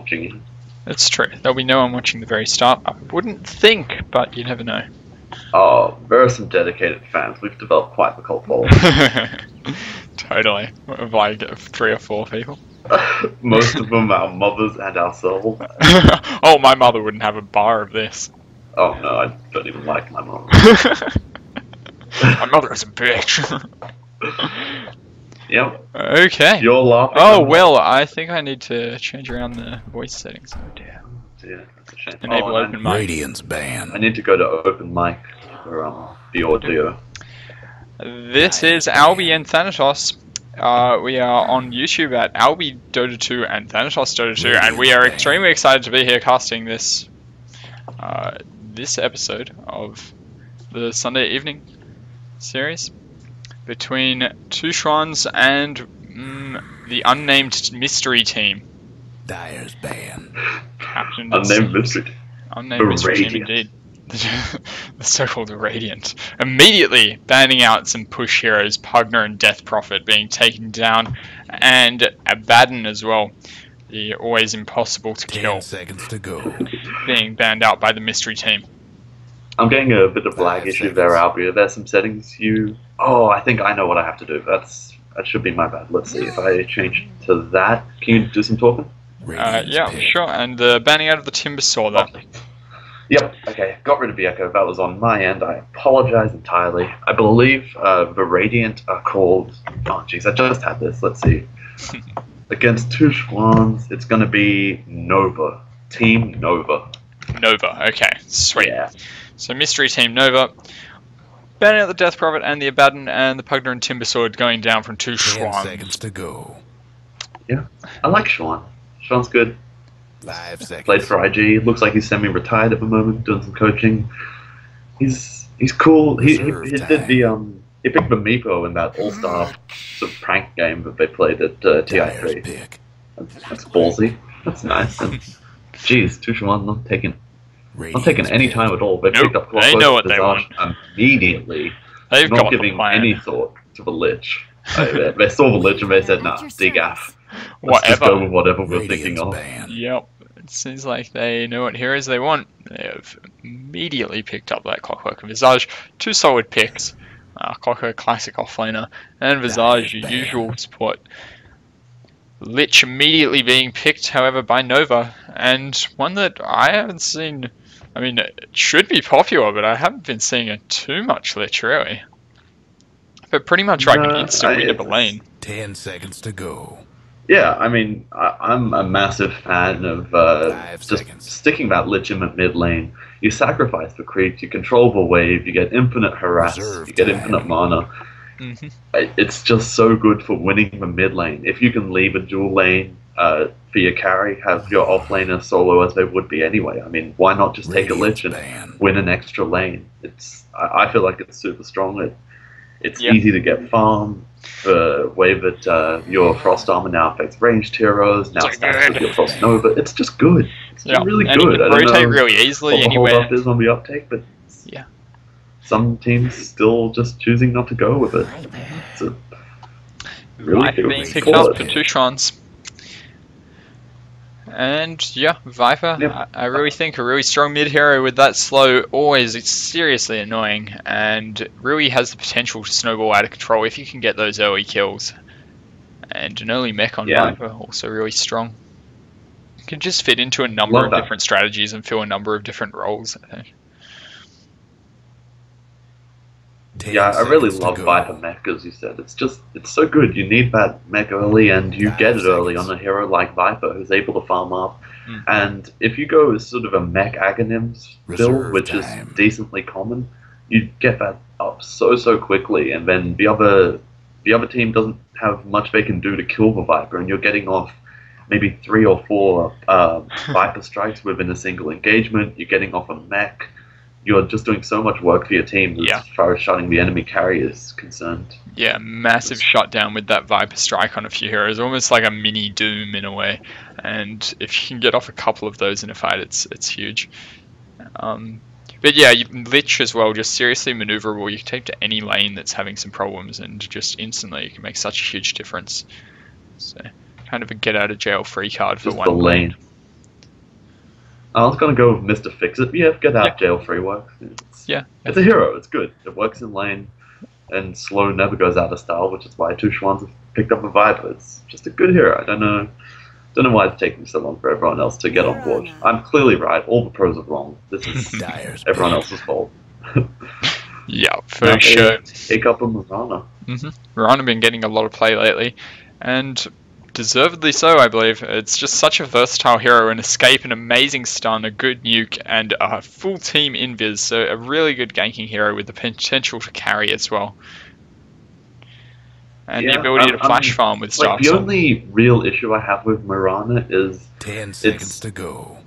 watching you. It's true. There'll be no one watching the very start. I wouldn't think, but you never know. Oh, there are some dedicated fans. We've developed quite the cult following. Totally. If I get 3 or 4 people. Most of them our mothers and ourselves. Oh, my mother wouldn't have a bar of this. Oh no, I don't even like my mom. My mother is a bitch. Yep. Okay. You're laughing. Oh, well, I think I need to change around the voice settings. Oh dear. Yeah, that's a shame. Enable open mic. Radiant's ban. I need to go to open mic for the audio. This is Albi and Thanatos. We are on YouTube at Albi Dota 2 and Thanatos Dota 2, and we are extremely excited to be here casting this this episode of the Sunday evening series between two Chuanz and the unnamed mystery team. Dyer's ban. Captain Unnamed mystery. Unnamed mystery team indeed. The so-called Radiant. Immediately banning out some push heroes, Pugner and Death Prophet being taken down, and Abaddon as well. The always impossible to kill. 10 seconds to go. Being banned out by the mystery team. I'm getting a bit of lag issue there, Albie. Are there some settings you... Oh, I think I know what I have to do. That should be my bad. Let's see. If I change to that, can you do some talking? Yeah, sure. And banning out of the Timber Saw there. Yep, okay. Got rid of the echo. That was on my end. I apologize entirely. I believe the Radiant are called... Oh, jeez, I just had this. Let's see. Against two Chuanz, it's going to be N0VA. Team N0VA. N0VA, okay. Sweet. Yeah. So Mystery Team N0VA. Banning out the Death Prophet and the Abaddon and the Pugner and Timber Sword going down from two 10 Chuanz. seconds to go. Yeah, I like Chuan. Chuan's good. 5 seconds. Played for IG. Looks like he's semi-retired at the moment, doing some coaching. He's cool. He did the he picked the Meepo in that all-star sort of prank game that they played at TI3. Pick. That's ballsy. That's nice. And geez, two Chuan not taking any time at all. They picked up they know what they want immediately. They've Not got giving the plan. any thought to the Lich. They saw the Lich and they said, "Nah, DGAF. Let's just Whatever. go with whatever we're thinking Radiant's of." ban. Yep. It seems like they know what heroes they want. They have immediately picked up that Clockwork and Visage. 2 solid picks. Clockwork Classic offlaner and Visage, your usual support. Lich immediately being picked, however, by N0VA, and one that I haven't seen. I mean, it should be popular, but I haven't been seeing it too much Lich, really. But pretty much like an instant win of a lane. 10 seconds to go. Yeah, I mean, I'm a massive fan of 5 just seconds. sticking that Lich in the mid lane. You sacrifice the creep, you control the wave, you get infinite harass, Reserve you get time. infinite mana. Mm-hmm. It's just so good for winning the mid lane. If you can leave a dual lane for your carry, have your offlaner solo as they would be anyway. I mean, why not just take a Lich and win an extra lane? I feel like it's super strong. It's easy to get farm. The way that your Frost Armor now affects ranged heroes, now stacks with your Frost Nova. It's just good. It's just really and good. You I can don't rotate know really easily what the anywhere. hold up is on the uptake, but Yeah. some teams still just choosing not to go with it. It's a really Viper good being picked support. up for 2 Chuanz. And yeah, Viper, Yep. I really think a really strong mid hero with that slow, always it's seriously annoying, and really has the potential to snowball out of control if you can get those early kills. And an early mech on Yeah. Viper, also really strong. You can just fit into a number Love of that. different strategies and fill a number of different roles, I think. 10 Yeah, I really seconds to love go. Viper mech, as you said. It's so good. You need that mech early, and you 5 get it early seconds. on a hero like Viper, who's able to farm up. Mm. And if you go with sort of a mech Aghanims build, Reserve which time. is decently common, you get that up so quickly, and then the other team doesn't have much they can do to kill the Viper, and you're getting off maybe 3 or 4 Viper strikes within a single engagement. You're getting off a mech. You're just doing so much work for your team Yeah. as far as shutting the enemy carry is concerned. Yeah, massive shutdown with that Viper strike on a few heroes, almost like a mini Doom in a way. And if you can get off a couple of those in a fight, it's huge. But yeah, Lich as well, just seriously maneuverable. You can take to any lane that's having some problems, and just instantly you can make such a huge difference. So kind of a get out of jail free card for Just one the lane. I was gonna go with Mr. Fix-It. Yeah, get out jail free work. It's a hero. It's good. It works in lane, and slow never goes out of style, which is why two Chuanz have picked up a Viper. It's just a good hero. I don't know why it's taking so long for everyone else to get on board. I'm clearly right. All the pros are wrong. This is everyone else's fault. Yeah, for sure. Pick up a Mirana. Mirana been getting a lot of play lately, and deservedly so, I believe. It's just such a versatile hero, an escape, an amazing stun, a good nuke, and a full team invis, so a really good ganking hero with the potential to carry as well. And the ability to flash farm with Dark The only real issue I have with Mirana is 10 seconds to go.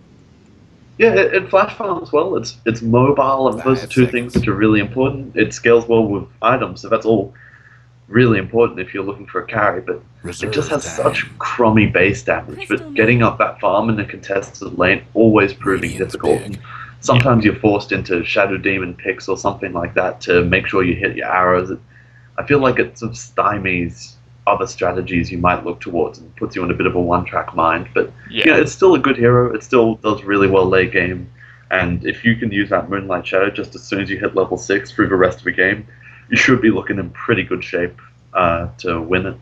Yeah, it flash farms well. It's mobile, and those are two things which are really important. It scales well with items, so that's all really important if you're looking for a carry. But it just has such crummy base damage. But getting up that farm in a contested lane always proving difficult. And sometimes you're forced into Shadow Demon picks or something like that to make sure you hit your arrows. I feel like it sort of stymies other strategies you might look towards and puts you in a bit of a one-track mind. But yeah, it's still a good hero. It still does really well late game. And if you can use that Moonlight Shadow just as soon as you hit level 6 through the rest of the game, you should be looking in pretty good shape to win it.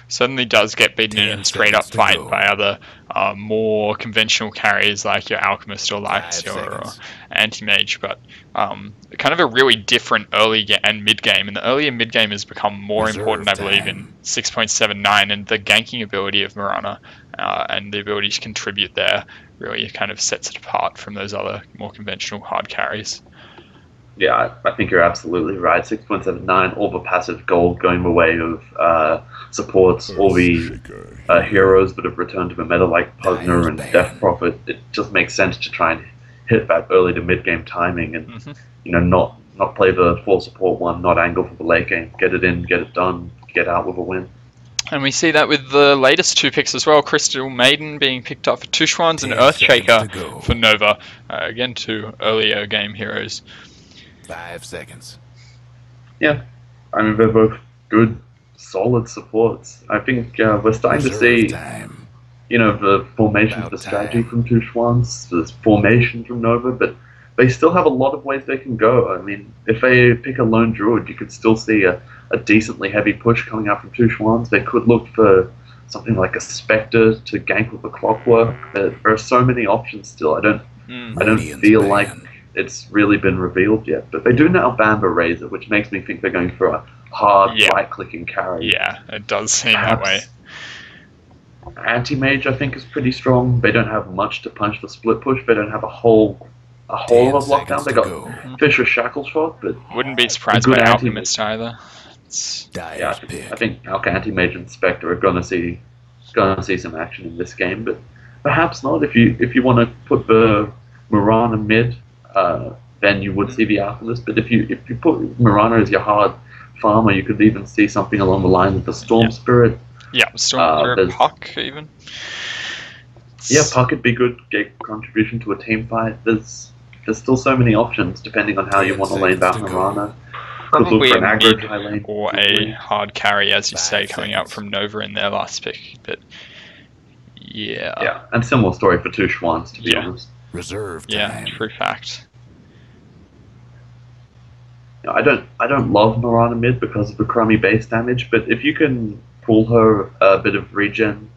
Certainly does get beaten in a straight-up fight by other more conventional carriers like your Alchemist or Lyxia or Anti-Mage, but kind of a really different early and mid-game, and the early and mid-game has become more important, I believe, in 6.79, and the ganking ability of Mirana and the ability to contribute there really kind of sets it apart from those other more conventional hard carries. Yeah, I think you're absolutely right. 6.79, all the passive gold going the way of supports, all the heroes that have returned to the meta like Pugner and Death Prophet. It just makes sense to try and hit that early to mid game timing, and not play the full support one, not angle for the late game. Get it in, get it done, get out with a win. And we see that with the latest two picks as well. Crystal Maiden being picked up for two Chuanz and Earthshaker for Nova. Again, two earlier game heroes. 5 seconds. Yeah, I mean, they're both good, solid supports. I think we're starting to see, the formation of the strategy from two Chuanz, the formation from Nova, but they still have a lot of ways they can go. I mean, if they pick a lone druid, you could still see a decently heavy push coming out from two Chuanz. They could look for something like a Spectre to gank with a Clockwork. There are so many options still. I don't feel like it's really been revealed yet, but they do now ban the Razor, which makes me think they're going for a hard right-clicking carry. Yeah, it does seem that way. Anti-Mage, I think, is pretty strong. They don't have much to punch the split push. They don't have a whole lot of lockdown. They got Fisher Shackle Shot, but wouldn't be surprised by Alchemist either. I think Anti-Mage and Spectre are gonna see some action in this game, but perhaps not. If you want to put the Mirana mid, then you would see the Alchemist. But if you put Mirana as your hard farmer, you could even see something along the lines of the Storm Spirit. Yeah, Storm Spirit, Puck even. Yeah, Puck would be good. Get contribution to a team fight. There's still so many options depending on how you want to lane down Mirana. Probably a mid or a hard carry, as you say, coming out from Nova in their last pick. But yeah, and similar story for two Chuanz, to be honest. Reserve time. Yeah, true fact. I don't love Mirana mid because of the crummy base damage, but if you can pull her a bit of regen,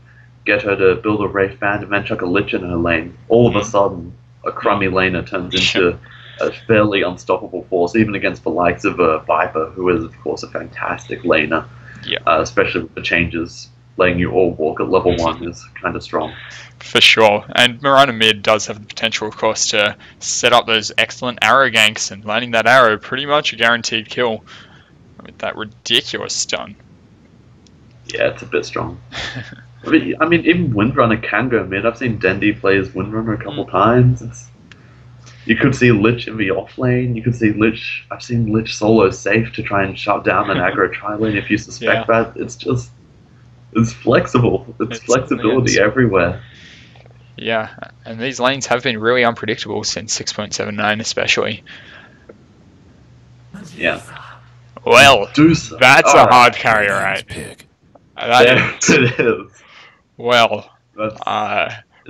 get her to build a Wraith Band, and then chuck a Lich in her lane, all of a sudden a crummy laner turns into a fairly unstoppable force, even against the likes of Viper, who is of course a fantastic laner. Especially with the changes. Letting you all walk at level 1 is kind of strong. For sure. And Mirana mid does have the potential, of course, to set up those excellent arrow ganks, and landing that arrow pretty much a guaranteed kill with that ridiculous stun. Yeah, it's a bit strong. I mean, even Windrunner can go mid. I've seen Dendi play as Windrunner a couple times. You could see Lich in the off lane. You could see Lich. I've seen Lich solo safe to try and shut down an aggro tri lane if you suspect that. It's flexible. It's flexibility everywhere. Yeah, and these lanes have been really unpredictable since 6.79 especially. Yeah. Well, that's a hard carry, right? It is. Well,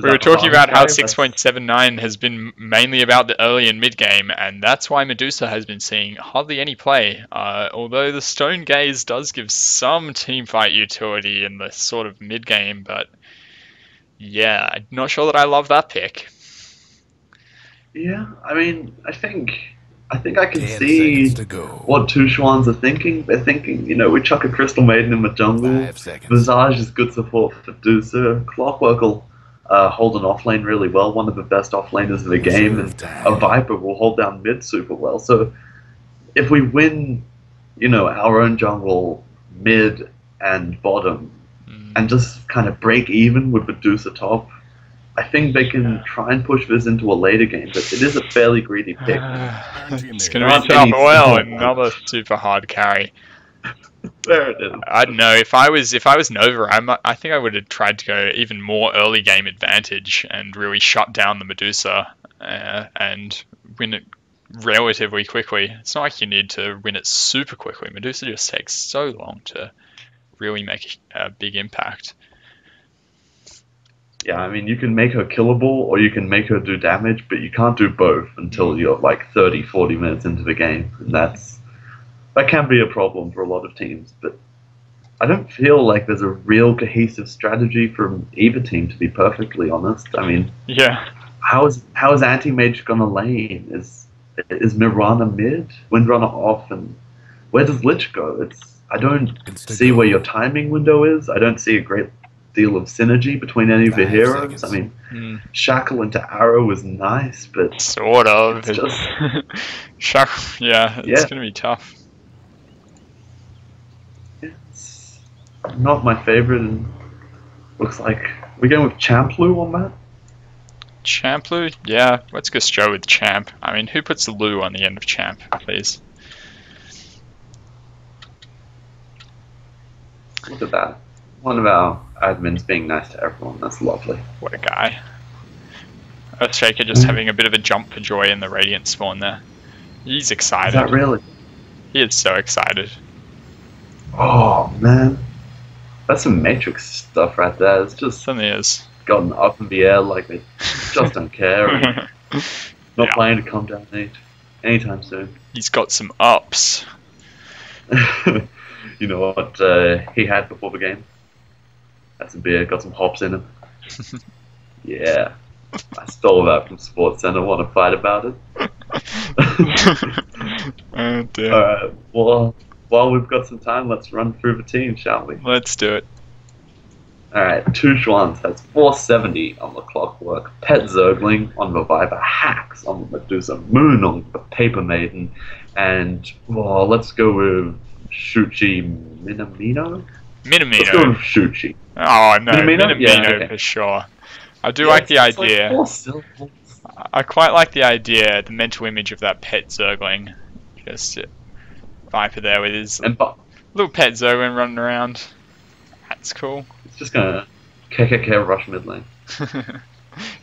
We were talking about how That's- 6.79 has been mainly about the early and mid game, and that's why Medusa has been seeing hardly any play. Although the Stone Gaze does give some teamfight utility in the sort of mid game, but yeah, I'm not sure that I love that pick. Yeah, I mean, I think I can 10 see seconds to go. what two Chuanz are thinking. They're thinking, we chuck a Crystal Maiden in the jungle. 5 seconds. Visage is good support for Medusa. Clockwork will hold an offlane really well, one of the best offlaners in the game, and a Viper will hold down mid super well. So if we win, our own jungle, mid and bottom, and just kind of break even with Medusa top, I think they can try and push this into a later game, but it is a fairly greedy pick. It's going to be tough. Well, another super hard carry. There it is. I don't know. If I was Nova, I think I would have tried to go even more early game advantage and really shut down the Medusa and win it relatively quickly. It's not like you need to win it super quickly. Medusa just takes so long to really make a big impact. Yeah, I mean, you can make her killable or you can make her do damage, but you can't do both until you're like 30, 40 minutes into the game. And that can be a problem for a lot of teams. But I don't feel like there's a real cohesive strategy from either team, to be perfectly honest. I mean, yeah, how is Anti-Mage gonna lane? Is Mirana mid? Windrunner off? And where does Lich go? I don't see where your timing window is. I don't see a great deal of synergy between any of the 5 heroes. seconds. I mean, Shackle into Arrow is nice, but sort of. it's just It's going to be tough. it's not my favorite, and looks like we're going with Champlu on that. Champlu? Yeah, let's go straight with Champ. I mean, who puts the Lu on the end of Champ, please? Look at that. One of our admins being nice to everyone. That's lovely. What a guy. Earthshaker just having a bit of a jump for joy in the Radiant spawn there. He's excited. Is that really? He is so excited. Oh, man. That's some Matrix stuff right there. It's just Certainly is. gotten up in the air like they just don't care. And not planning to come down anytime soon. He's got some ups. You know what he had before the game? Had some beer, got some hops in him. Yeah. I stole that from Sports Center. Want to fight about it? Oh dear. Alright, well, while we've got some time, let's run through the team, shall we? Let's do it. Alright, two Chuanz has 470 on the Clockwork, Pet Zergling on the Viper, Hacks on the Medusa, Moon on the Paper Maiden, and, well, let's go with Shuchi Minamino? Let's go with Shuchi. Oh no, Minamino? Minamino Yeah, okay. for sure. I do like the It's like idea. 4 syllables. I quite like the idea, the mental image of that pet Zergling. Just Viper there with his little pet Zergling running around. That's cool. It's just gonna KKK rush mid lane.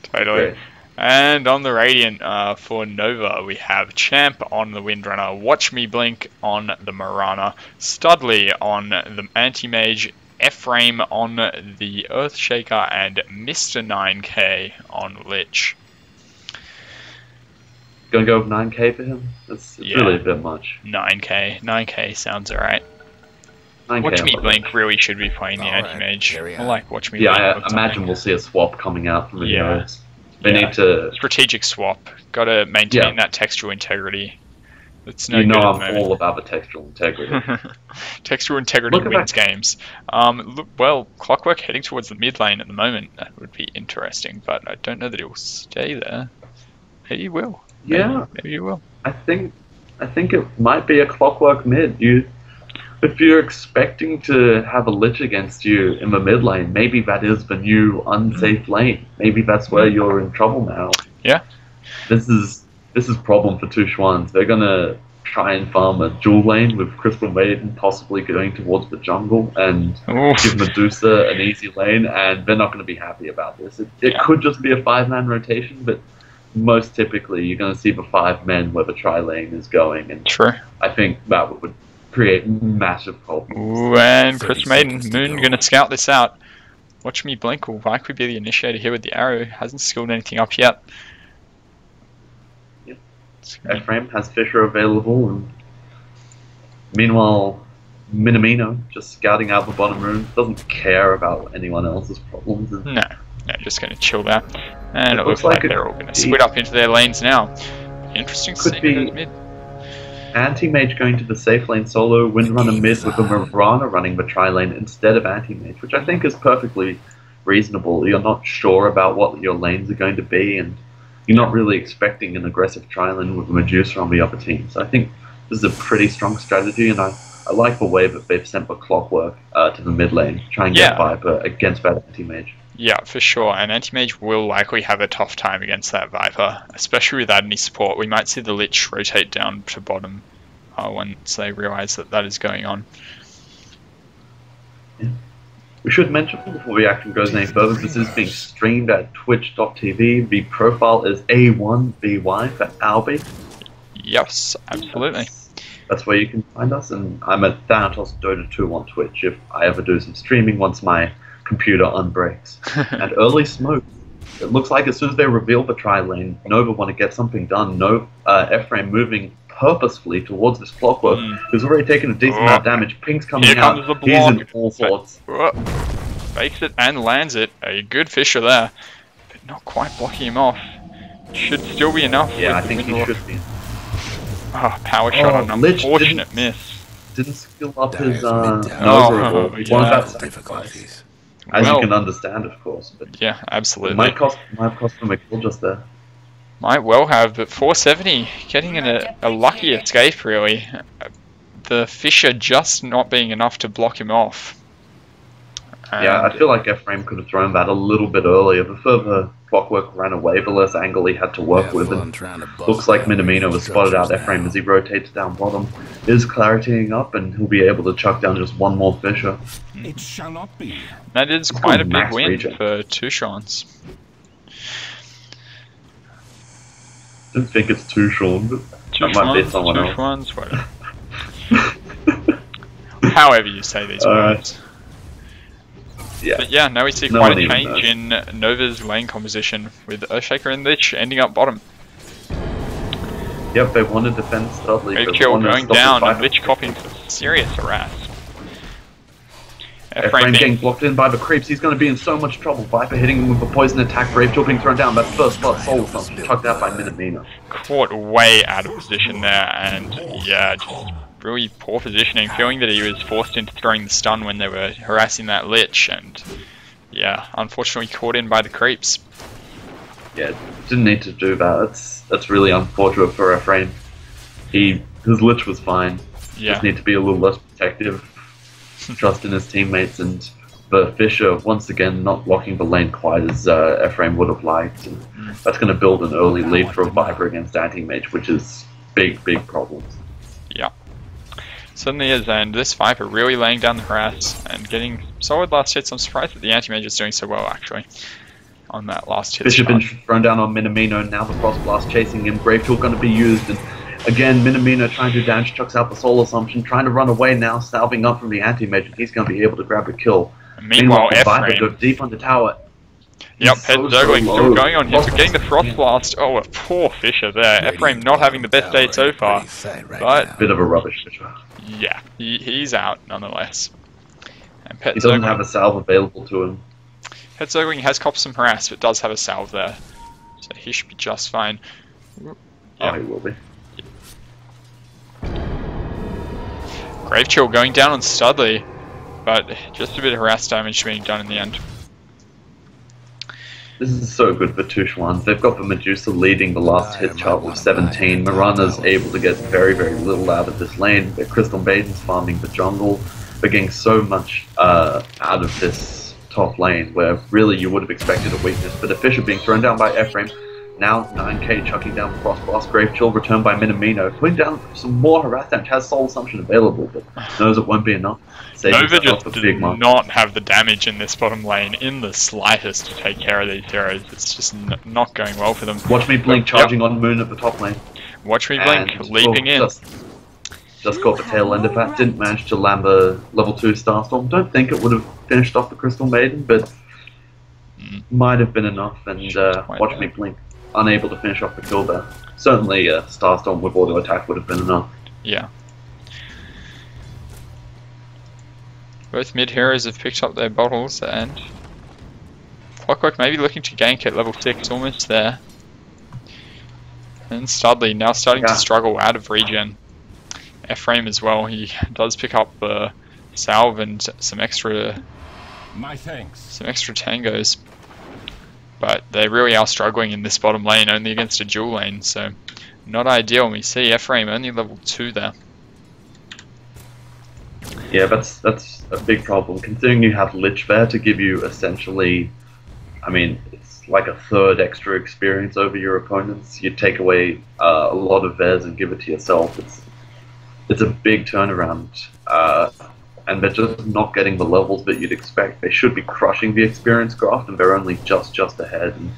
Totally. Great. And on the Radiant for Nova, we have Champ on the Windrunner, Watch Me Blink on the Mirana, Studley on the Anti-Mage, Ephraim on the Earthshaker, and Mr. 9K on Lich. Gonna go with 9k for him? It's really a bit much. 9K sounds alright. 9k Watch Me on Blink Lich. really should be playing the Alright, Anti-Mage. carry I on. like Watch Me Yeah, Blink. I looks imagine something. we'll see a swap coming out from the Yeah. heroes. They need to... Strategic swap. Gotta maintain Yeah. that textual integrity. It's no You know good at the I'm moment. all about the textual integrity. Textual integrity Look at wins that. games. Well, Clockwork heading towards the mid lane at the moment. That would be interesting, but I don't know that he'll stay there. Maybe he will. Yeah. Maybe he will. I think it might be a Clockwork mid. If you're expecting to have a Lich against you in the mid lane, maybe that is the new unsafe lane. Maybe that's where you're in trouble now. Yeah. This is problem for two Chuanz. They're gonna try and farm a dual lane with Crystal Maiden possibly going towards the jungle and Oof. give Medusa an easy lane, and they're not gonna be happy about this. It could just be a 5-man rotation, but most typically you're gonna see the 5 men where the tri-lane is going, and True. I think that would create massive problems. Ooh, and 30 Chris Maiden, seconds to Moon go. gonna scout this out. Watch me blink. Will likely be the initiator here with the arrow. Hasn't skilled anything up yet. Yep. Ephraim has Fisher available, and meanwhile, Minamino just scouting out the bottom room, doesn't care about anyone else's problems. No, just going to chill there. And it looks like they're all going to split up into their lanes now. Interesting to see who's mid. Anti-Mage going to the safe lane solo, Windrunner mid with a Mirana running the tri-lane instead of Anti-Mage, which I think is perfectly reasonable. You're not sure about what your lanes are going to be, and you're not really expecting an aggressive tri-lane with a Medusa on the other team. So I think this is a pretty strong strategy, and I like the way that they've sent the Clockwork to the mid lane, try and get Viper against that Anti-Mage. Yeah, for sure. And Anti-Mage will likely have a tough time against that Viper, especially without any support. We might see the Lich rotate down to bottom once they realise that is going on. Yeah. We should mention, before the action goes any further, this is being streamed at twitch.tv. The profile is A1VY for Albi. Yes, absolutely. That's where you can find us, and I'm at Thanatos Dota 2 on Twitch if I ever do some streaming once my computer unbreaks. And early smoke. It looks like as soon as they reveal the tri-lane, N0VA want to get something done. Ephraim moving purposefully towards this Clockwork, who's already taken a decent amount of damage. Ping's coming out. He's in all sorts. Fakes it and lands it. A good Fisher there, but not quite blocking him off. Should still be enough. Yeah, I think he should be. Power shot, an unfortunate miss. Didn't skill up his difficulties. As you can understand, of course. But yeah, absolutely. Might cost them a kill just there. Might well have, but 470, getting in a lucky escape, really. The Fisher just not being enough to block him off. And yeah, I feel like Ephraim could have thrown that a little bit earlier. The further Clockwork ran away, the less angle he had to work with. And looks like Minamino has spotted out Ephraim as he rotates down bottom. Is claritying up, and he'll be able to chuck down just one more Fisher. It shall not be. That is quite a big win for Chuanz. I don't think it's Chuanz, but that might be someone else. Whatever. However you say these words. Yeah. But yeah, now we see quite a change in N0VA's lane composition, with Earthshaker and Lich ending up bottom. Yep, they want to defend Studley. Grave Kill going down, and Lich copying serious harass. Ephraim getting blocked in by the creeps. He's going to be in so much trouble. Viper hitting him with a poison attack. Grave Kill being thrown down. That first blood soul chucked out by Minamino. Caught way out of position there, and yeah, just really poor positioning, feeling that he was forced into throwing the stun when they were harassing that Lich, and yeah, unfortunately caught in by the creeps. Yeah, didn't need to do that. That's really unfortunate for Ephraim. His Lich was fine. Yeah. Just need to be a little less protective, trust in his teammates, and the Fisher once again not blocking the lane quite as Ephraim would have liked. And that's going to build an early lead for a Viper against Anti-Mage, which is big problems. Yeah. Certainly is, and this Viper really laying down the harass and getting solid last hits. I'm surprised that the Anti-Mage is doing so well, actually, on that last hit. Fisher been thrown down on Minamino, and now the Frost Blast chasing him. Grave Tool going to be used, and again, Minamino trying to damage, chucks out the Soul Assumption, trying to run away now, salving up from the Anti-Mage, and he's going to be able to grab a kill. And meanwhile, Viper go deep on the tower. Yep, Head Zergling still going on here, but getting the Frost Blast. Oh, a poor Fisher there. Ephraim not having the best day so far, but bit of a rubbish Fisher. Yeah, he's out nonetheless. And he doesn't have a salve available to him. Head Zergling has copped some harass, but does have a salve there, so he should be just fine. Yeah. Oh, he will be. Grave Chill going down on Studley, but just a bit of harass damage being done in the end. This is so good for Chuanz. They've got the Medusa leading the last hit chart with 17. Mirana's able to get very little out of this lane. Their Crystal Maiden's farming the jungle. They're getting so much out of this top lane, where really you would have expected a weakness. But the Fisher being thrown down by Ephraim. Now 9k chucking down Frost Blast. Grave Chill returned by Minamino. Putting down some more harass damage. Has Soul Assumption available, but knows it won't be enough. N0VA just did not have the damage in this bottom lane in the slightest to take care of these heroes. It's just not going well for them. Watch me blink, charging on Moon at the top lane. Watch me blink, leaping in. Just caught the tail end of that. Didn't manage to land the level 2 Starstorm. Don't think it would have finished off the Crystal Maiden, but might have been enough, and watch me blink. Unable to finish off the kill there. Certainly, Starstorm with auto attack would have been enough. Yeah. Both mid heroes have picked up their bottles, and Clockwork maybe looking to gank at level 6, almost there. And Studley now starting to struggle out of regen. Ephraim as well, he does pick up the salve and some extra tangos. But they really are struggling in this bottom lane, only against a dual lane, so not ideal. And we see Ephraim only level 2 there. Yeah, that's a big problem, considering you have Lich there to give you essentially, I mean, it's like a third extra experience over your opponents. You take away a lot of theirs and give it to yourself. It's a big turnaround, and they're just not getting the levels that you'd expect. They should be crushing the experience graph, and they're only just ahead. And,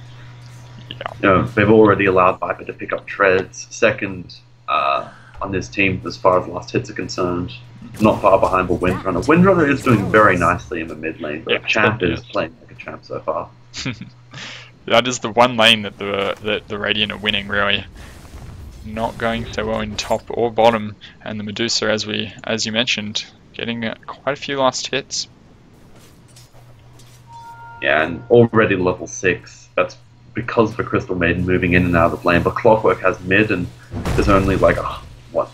you know, they've already allowed Viper to pick up treads, second on this team as far as last hits are concerned. Not far behind the Windrunner. Windrunner is doing very nicely in the mid lane, but Champ is playing like a champ so far. That is the one lane that the Radiant are winning, really. Not going so well in top or bottom, and the Medusa, as you mentioned, getting quite a few last hits. Yeah, and already level 6. That's because of the Crystal Maiden moving in and out of the lane. But Clockwork has mid, and there's only like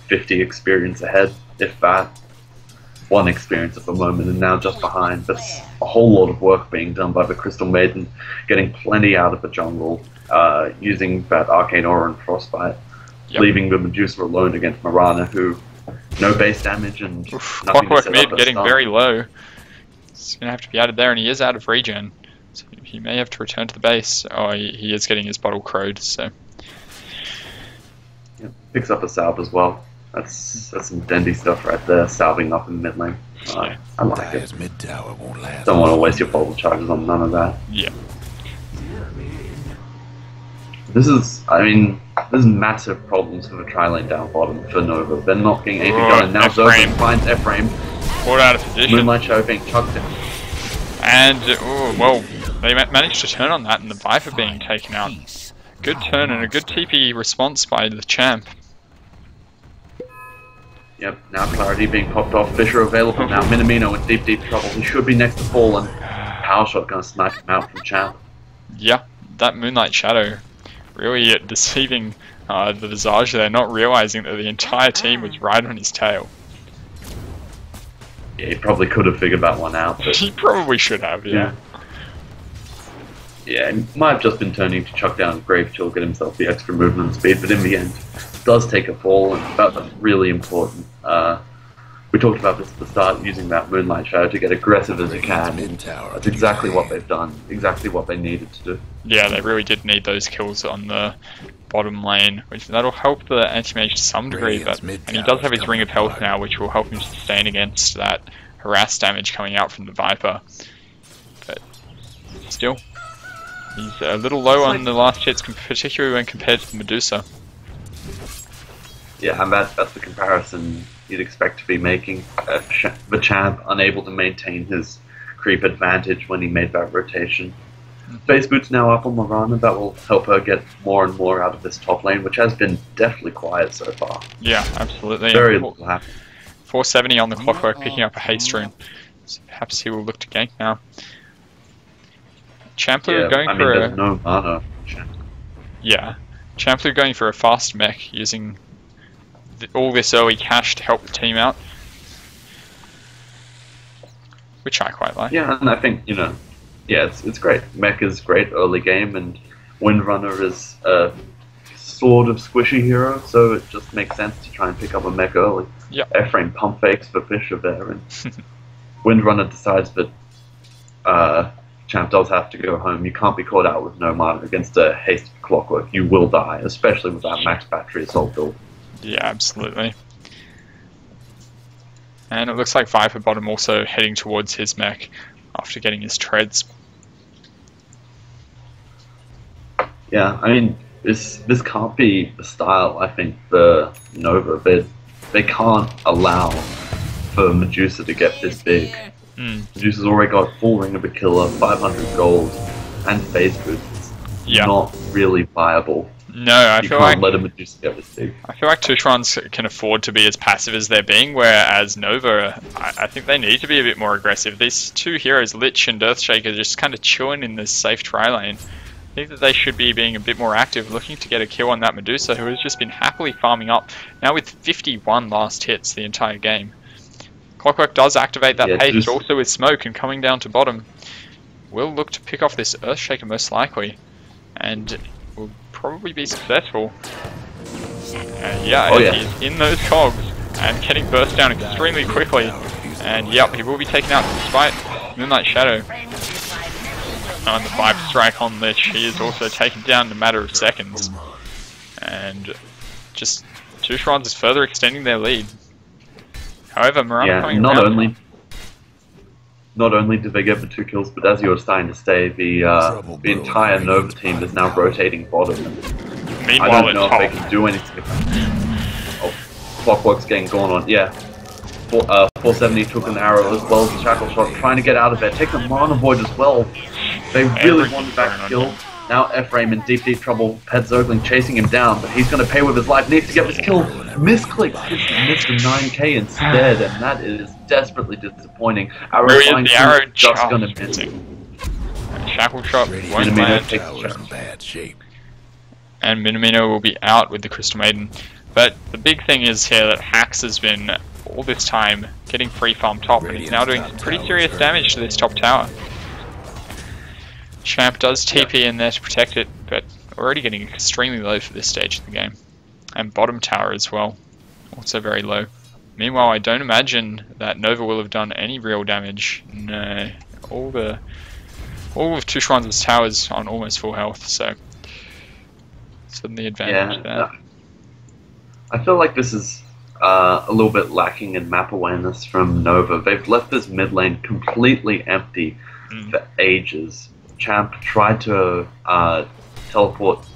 50 experience ahead, if that. 1 experience at the moment, and now just behind. That's a whole lot of work being done by the Crystal Maiden, getting plenty out of the jungle, using that Arcane Aura and Frostbite, leaving the Medusa alone against Mirana, who no base damage and Clockwork mid getting very low. He's gonna have to be out of there, and he is out of regen, so he may have to return to the base. Oh, he is getting his bottle crowed, so picks up a salve as well. That's some dandy stuff right there, salving up in mid lane. I like it. Mid tower won't last. Don't want to waste your bottle charges on none of that. Yeah. This is massive problems for the tri-lane down bottom for Nova. They're not getting anything done, and now Zervan finds Ephraim. Caught out of position. Moonlight Shadow being chucked in. And, well, they managed to turn on that, and the Viper being taken out. Good turn and a good TP response by the champ. Yep, now Clarity being popped off, Fisher available now, Minamino in deep trouble. He should be next to fall, and Power Shot gonna snipe him out from Champ. Yeah, that Moonlight Shadow really deceiving the Visage there, not realizing that the entire team was right on his tail. Yeah, he probably could have figured that one out, but... He probably should have, yeah. Yeah, he might have just been turning to chuck down Grave Chill, get himself the extra movement and speed, but in the end, does take a fall, and that's really important. We talked about this at the start, using that Moonlight Shadow to get aggressive as you can. That's exactly what they've done, exactly what they needed to do. Yeah, they really did need those kills on the bottom lane, which that'll help the anti-mage to some degree, but and he does have his Ring of Health now, which will help him sustain against that harass damage coming out from the Viper. But still, he's a little low on the last hits, particularly when compared to the Medusa. Yeah, and that's the comparison you'd expect to be making. The champ unable to maintain his creep advantage when he made that rotation. Base Boot's now up on Mirana. That will help her get more and more out of this top lane, which has been definitely quiet so far. Yeah, absolutely. Very little happening. 470 on the Clockwork, picking up a haste rune. So perhaps he will look to gank now. Champler going for there's no mana. Yeah, Champler going for a fast mech, using all this early cash to help the team out, which I quite like. Yeah, and I think, yeah, it's great. Mech is great early game, and Windrunner is a sort of squishy hero, so it just makes sense to try and pick up a mech early. Yeah. Ephraim pump fakes for Fisher there, and Windrunner decides that Champ does have to go home. You can't be caught out with no mana against a hasted Clockwork. You will die, especially with that max battery assault build. Yeah, absolutely. And it looks like Viper bottom also heading towards his mech after getting his treads. Yeah, I mean, this can't be the style. I think the Nova, they can't allow for Medusa to get this big. Medusa's already got full Ring of a Killer, 500 gold, and phase boosts. Yeah. Not really viable. No, I You feel can't like let a Medusa get this big. I feel like Chuanz can afford to be as passive as they're being, whereas Nova, I think they need to be a bit more aggressive. These two heroes, Lich and Earthshaker, just kind of chilling in this safe tri lane. I think that they should be being a bit more active, looking to get a kill on that Medusa, who has just been happily farming up, now with 51 last hits the entire game. Clockwork does activate that haste, also with smoke, and coming down to bottom. Will look to pick off this Earthshaker most likely, and will probably be successful. He's in those cogs, and getting burst down extremely quickly. And yep, he will be taken out despite Moonlight Shadow. And the 5 strike on Lich, he is also taken down in a matter of seconds. And just Chuanz is further extending their lead. However, Mirana coming around. Not only did they get the 2 kills, but as you were starting to say, the entire Nova team is now rotating bottom. Meanwhile, I don't know if they can do anything. Oh, Clockwork's getting gone on. Yeah. 470 took an arrow as well as a shackle shot, trying to get out of there. Take the Mana Void as well. They really wanted that kill. Now Ephraim in deep trouble. Pet Zergling chasing him down, but he's going to pay with his life. Needs to get this kill. Misclicks. Missed a 9k instead, and that is desperately disappointing. Arrow flying arrow just going to miss. Shackle shot won't land. in bad shape. And Minamino will be out with the Crystal Maiden. But the big thing is here that Hax has been all this time getting free farm top, and he's now doing some pretty serious damage to this top tower. Champ does TP in there to protect it, but already getting extremely low for this stage of the game. And bottom tower as well, also very low. Meanwhile, I don't imagine that Nova will have done any real damage. No, all of Chuanz's towers on almost full health, so the advantage there. I feel like this is a little bit lacking in map awareness from Nova. They've left this mid lane completely empty for ages. Champ tried to teleport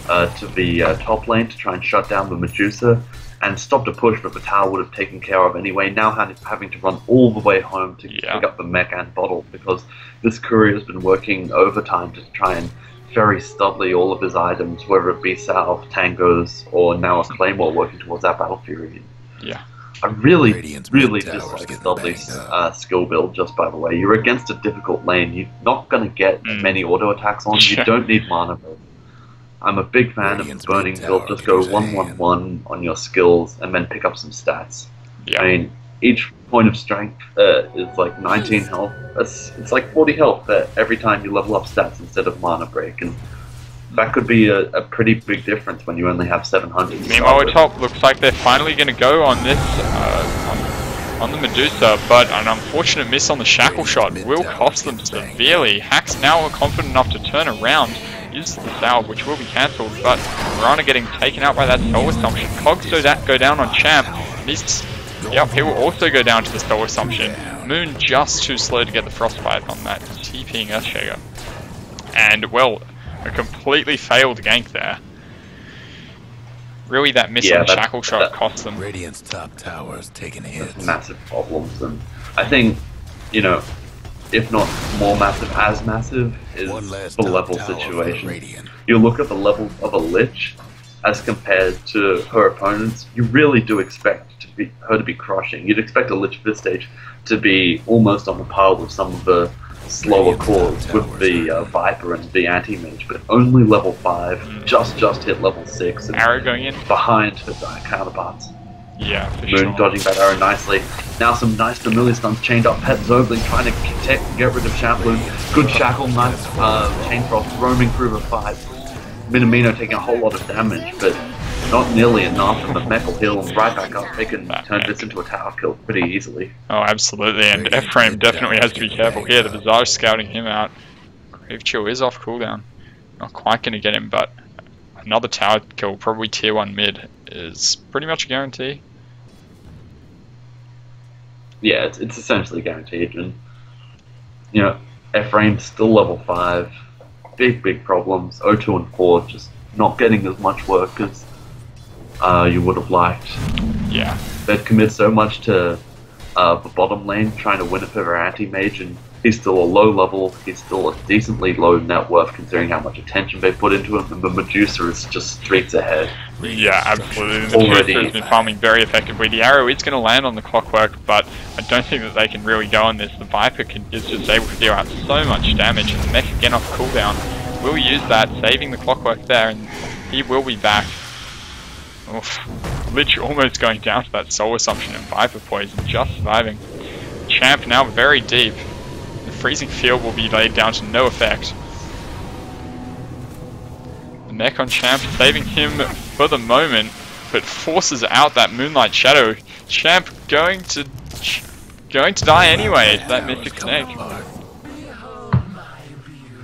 to the top lane to try and shut down the Medusa and stopped a push that the tower would have taken care of anyway, now having to run all the way home to pick up the mech and bottle, because this courier has been working overtime to try and ferry Studley all of his items, whether it be Salve, Tangos, or now a Claymore working towards that Battle Fury. Yeah. I really dislike Studley's skill build, just by the way. You're against a difficult lane, you're not going to get many auto attacks on, you don't need mana. I'm a big fan of the Burning build, just go 1-1-1 on your skills and then pick up some stats. Yeah. I mean, each point of strength is like 19 health. It's like 40 health every time you level up stats instead of mana break, and that could be a pretty big difference when you only have 700. Meanwhile, at top, looks like they're finally going to go on this on the Medusa, but an unfortunate miss on the shackle shot will cost them severely. Hack's now confident enough to turn around, use the salve, which will be cancelled, but Mirana getting taken out by that soul assumption. Cogs go down on Champ. He will also go down to the soul assumption. Moon just too slow to get the frostbite on that TPing Earthshaker. And, well, a completely failed gank there. Really, that miss on the shackle shot cost them. Radiant's top towers taking hits. Massive problems, and I think, you know, if not more massive, as massive is the level situation. You look at the level of a Lich as compared to her opponents, you really do expect her to be crushing. You'd expect a Lich at this stage to be almost on the par with some of the slower cores, with the Viper and the Anti-Mage, but only level 5, just hit level 6, and arrow going in behind her counterparts. Yeah, for Moon sure. dodging that arrow nicely. Now some nice familiar stuns chained up. Pet Zergling trying to get rid of Shamploon. Good shackle, nice chain frost roaming through the fight. Minamino taking a whole lot of damage, but not nearly enough, and the mech will heal them right back up. They can turn this into a tower kill pretty easily. Oh, absolutely, and Ephraim definitely has to be careful here. The Visage scouting him out. Grave Chill is off cooldown. Not quite going to get him, but another tower kill, probably tier 1 mid, is pretty much a guarantee. Yeah, it's essentially guaranteed, and you know, Ephraim's still level 5. Big problems. 0-2 and 4 just not getting as much work as you would have liked. Yeah. They've committed so much to the bottom lane, trying to win it for their anti-mage, and He's still a low level, he's still a decently low net worth considering how much attention they put into him, and the Medusa is just streets ahead. Yeah, absolutely. The Medusa has been farming very effectively. The arrow is going to land on the Clockwork, but I don't think that they can really go on this. The Viper is just able to deal out so much damage, and the mech again off cooldown will use that, saving the Clockwork there, and he will be back. Oof. Lich almost going down to that Soul Assumption and Viper Poison, just surviving. Champ now very deep. The Freezing Field will be laid down to no effect. The mech on Champ saving him for the moment, but forces out that Moonlight Shadow. Champ going to die anyway to that Mystic Snake.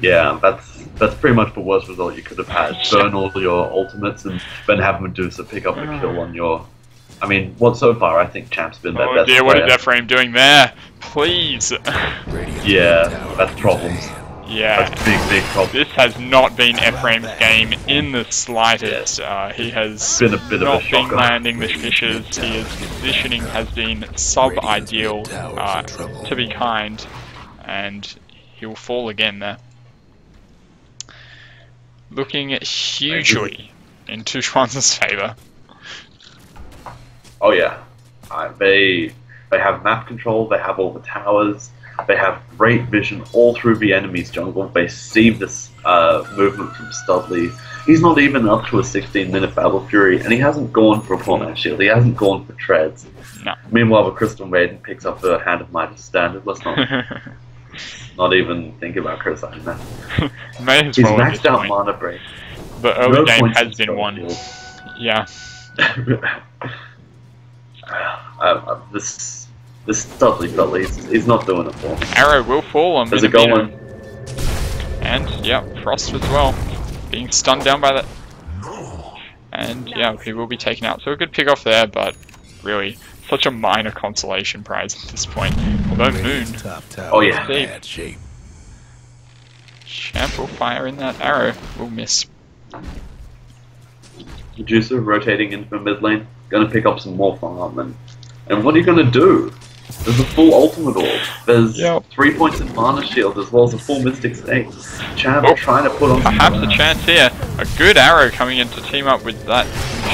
Yeah, that's pretty much the worst result you could have had. Burn all your ultimates and then have Medusa pick up a kill on your... I mean, so far I think Champ's been their best player. What is Ephraim doing there? Please! Yeah, that's problems. Yeah. That's big problems. This has not been Ephraim's game in the slightest. He has been a bit not of a shocker. been landing the fishes. His positioning has been sub-ideal, to be kind, and he'll fall again there. Looking hugely into Chuanz's favour. Oh yeah, they have map control. They have all the towers. They have great vision all through the enemy's jungle. They see this movement from Studley. He's not even up to a 16-minute Battle Fury, and he hasn't gone for a format shield. He hasn't gone for treads. No. Meanwhile, the Crystal Maiden picks up the Hand of Midas standard. Let's not even think about criticizing that. May as He's well maxed out mana break. The early game has been won. Yeah. This Studley, he's not doing it for me. Arrow will fall on There's a going. And yeah, Frost as well. Being stunned down by that. And yeah, he will be taken out. So a good pick off there, but really such a minor consolation prize at this point. Although Moon, oh yeah, bad shape. Champ will fire in that arrow, will miss. Medusa rotating into the mid lane, gonna pick up some more farm, and what are you gonna do? There's a full ultimate orb. There's 3 points in mana shield as well as a full Mystic Snake. Champ trying to put on perhaps a chance here. A good arrow coming in to team up with that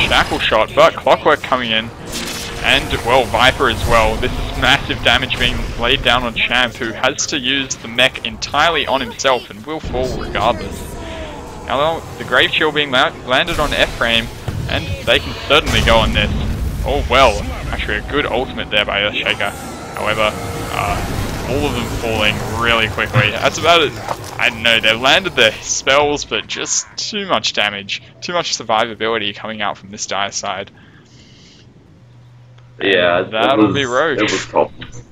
Shackle Shot, but Clockwork coming in. And, well, Viper as well. This is massive damage being laid down on Champ, who has to use the mech entirely on himself and will fall regardless. Now, the Grave Chill being landed on Ephraim, and they can certainly go on this. Oh, well, actually a good ultimate there by Earthshaker. However, all of them falling really quickly. That's about it. I don't know, they landed their spells, but just too much damage. Too much survivability coming out from this dire side. Yeah, that'll be rogue. It was problems.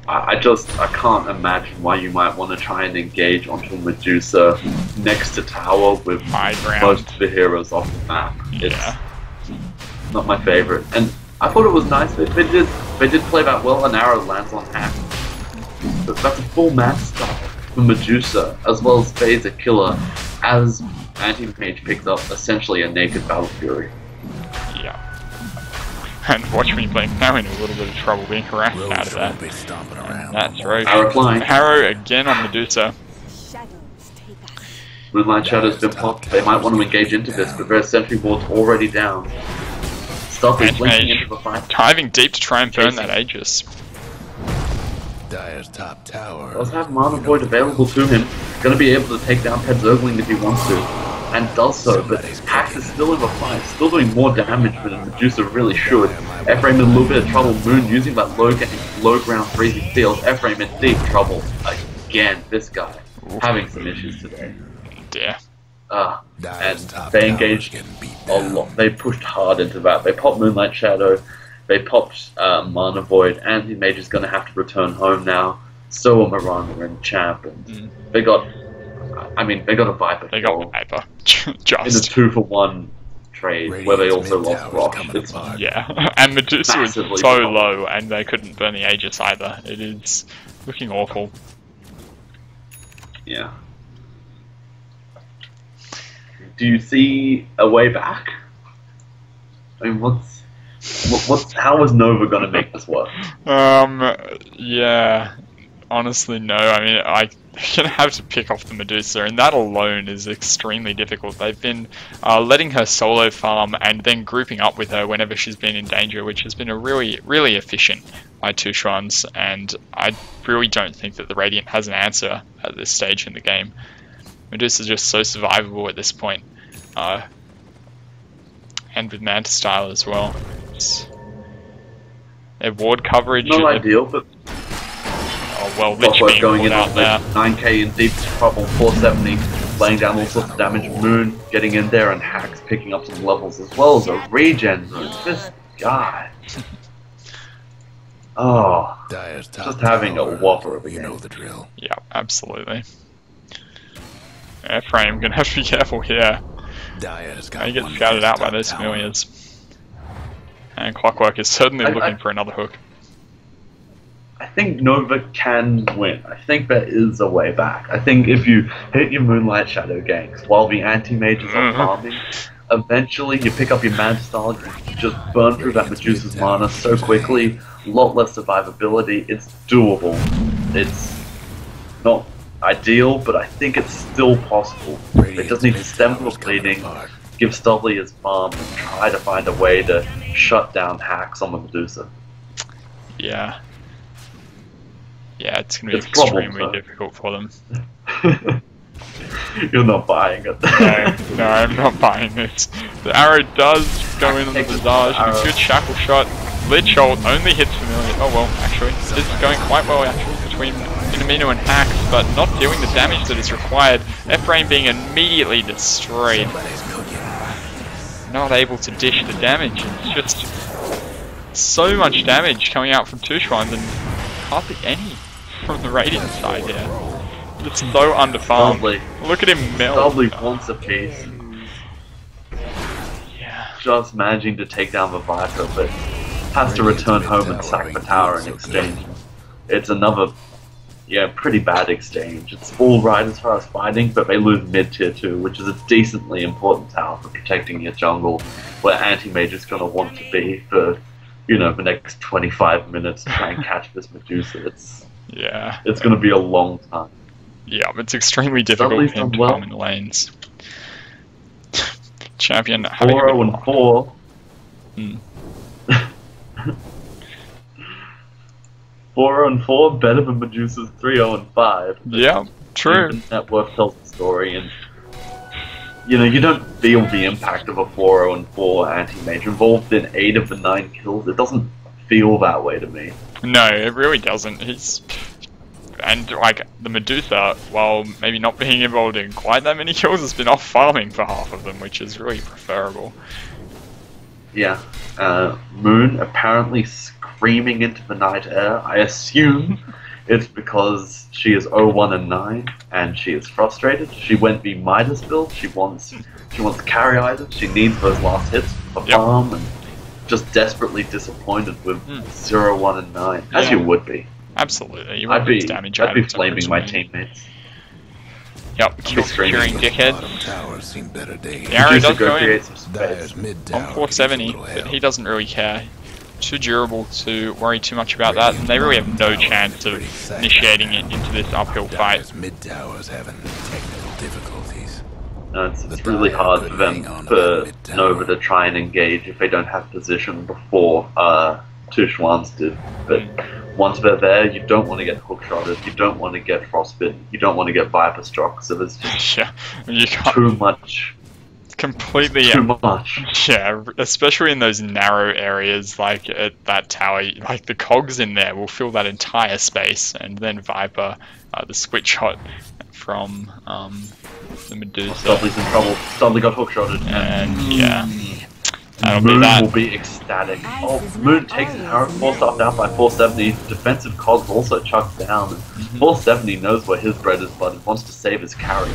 I can't imagine why you might want to try and engage onto Medusa next to tower with most of the heroes off the map. Yeah. It's not my favorite. And I thought it was nice. They did play that well. An arrow lands on Hack. But that's a full match style for Medusa, as well as Fades a killer, as Anti-Mage picks up essentially a naked Battle Fury. Yeah. And watch me blink now in a little bit of trouble being harassed out of that. That's right. Arrow again on Medusa. Moonlight Shadow's been popped. They might want to engage into this, but their sentry ward's already down. Stuff is blinking into the fight. Diving deep to try and burn that Aegis. Dire's top tower. Does have Mana Void available to him. Gonna be able to take down Pet Zergling if he wants to. And does so, but Pax is still in the fight, still doing more damage than Medusa really should. Ephraim in a little bit of trouble. Moon using that low ground freezing field. Ephraim in deep trouble again. This guy having some issues today. Yeah. And they engaged a lot. They pushed hard into that. They popped Moonlight Shadow. They popped Mana Void. Anti-Mage is going to have to return home now. So are Miranda and Champ, and they got. I mean, they got a Viper. They got Viper. In a 2-for-1 trade where they also lost Rosh. Yeah, and Medusa was so low, and they couldn't burn the Aegis either. It is looking awful. Yeah. Do you see a way back? I mean, how is Nova going to make this work? Yeah. honestly know. I mean, I'm gonna have to pick off the Medusa, and that alone is extremely difficult. They've been letting her solo farm and then grouping up with her whenever she's been in danger, which has been a really efficient by Chuanz, and I really don't think that the Radiant has an answer at this stage in the game. Medusa's just so survivable at this point, and with Manta Style as well. Their ward coverage. Not ideal, but oh well, Lich being going in out there. 9k in deep trouble, 470, laying down all sorts of damage. Moon getting in there, and Hacks picking up some levels as well as a regen rune. This guy. Oh, just having a whopper of a game. You know the drill. Yeah, absolutely. Airframe gonna have to be careful here. He gets scouted out by those familiars. And Clockwork is certainly looking for another hook. I think N0VA can win. I think there is a way back. I think if you hit your Moonlight Shadow ganks while the anti-mages are farming, eventually you pick up your Manta Style, you just burn through that Medusa's mana so quickly, a lot less survivability, it's doable. It's not ideal, but I think it's still possible. They just need to stem the bleeding, give Stubbly his farm, and try to find a way to shut down Hacks on the Medusa. Yeah. Yeah, it's going to be extremely difficult for them. You're not buying it. No, I'm not buying it. The arrow does go in on the Visage. A good shackle shot. Lich ult only hits familiar. Oh well, actually, this is going quite well actually between Minamino and Hacks, but not doing the damage that is required. F-Frame being immediately destroyed. Not able to dish the damage. It's just so much damage coming out from Chuanz and hardly any from the Radiant side here. It's so underfarmed. Look at him melt. Stubbly wants a piece. Yeah. Just managing to take down the Viper, but has to return home and sack the tower in exchange. It's another, pretty bad exchange. It's all right as far as fighting, but they lose mid tier 2, which is a decently important tower for protecting your jungle, where anti-mage is going to want to be for, the next 25 minutes to try and catch this Medusa. It's going to be a long time. Yeah, it's extremely difficult for him to farm in the lanes. Champion having 4-0-4. Mm. 4-0-4, better than Medusa's 3-0-5. Yeah, true. The net worth tells the story, and you don't feel the impact of a 4-0-4 anti-mage involved in 8 of the 9 kills. It doesn't feel that way to me. No, it really doesn't. And the Medusa, while maybe not being involved in quite that many kills, has been off farming for half of them, which is really preferable. Yeah. Moon apparently screaming into the night air. I assume it's because she is 0-1-9 and she is frustrated. She went the Midas build. She wants carry items. She needs those last hits for farm, and just desperately disappointed with 0-1-9, as you would be. Absolutely. I'd be flaming my teammates. Yep, securing dickhead. The arrow does go in on 470, but he doesn't really care. Too durable to worry too much about that, and they really have no chance of initiating it into this uphill fight. It's really hard for them, for N0VA to try and engage if they don't have position before Chuanz did. But once they're there, you don't want to get hookshotted, you don't want to get frostbitten, you don't want to get viper struck, so there's just too much. Completely too much. Yeah, especially in those narrow areas like at that tower, the cogs in there will fill that entire space, and then Viper, the switch shot from the Medusa. Stubbly's in trouble. Stubbly got hookshotted. And that'll Moon be that. will be ecstatic. Oh, Moon takes an arrow, 4-star down by 470. Defensive cogs also chucked down. 470 knows where his bread is buttered, wants to save his carry.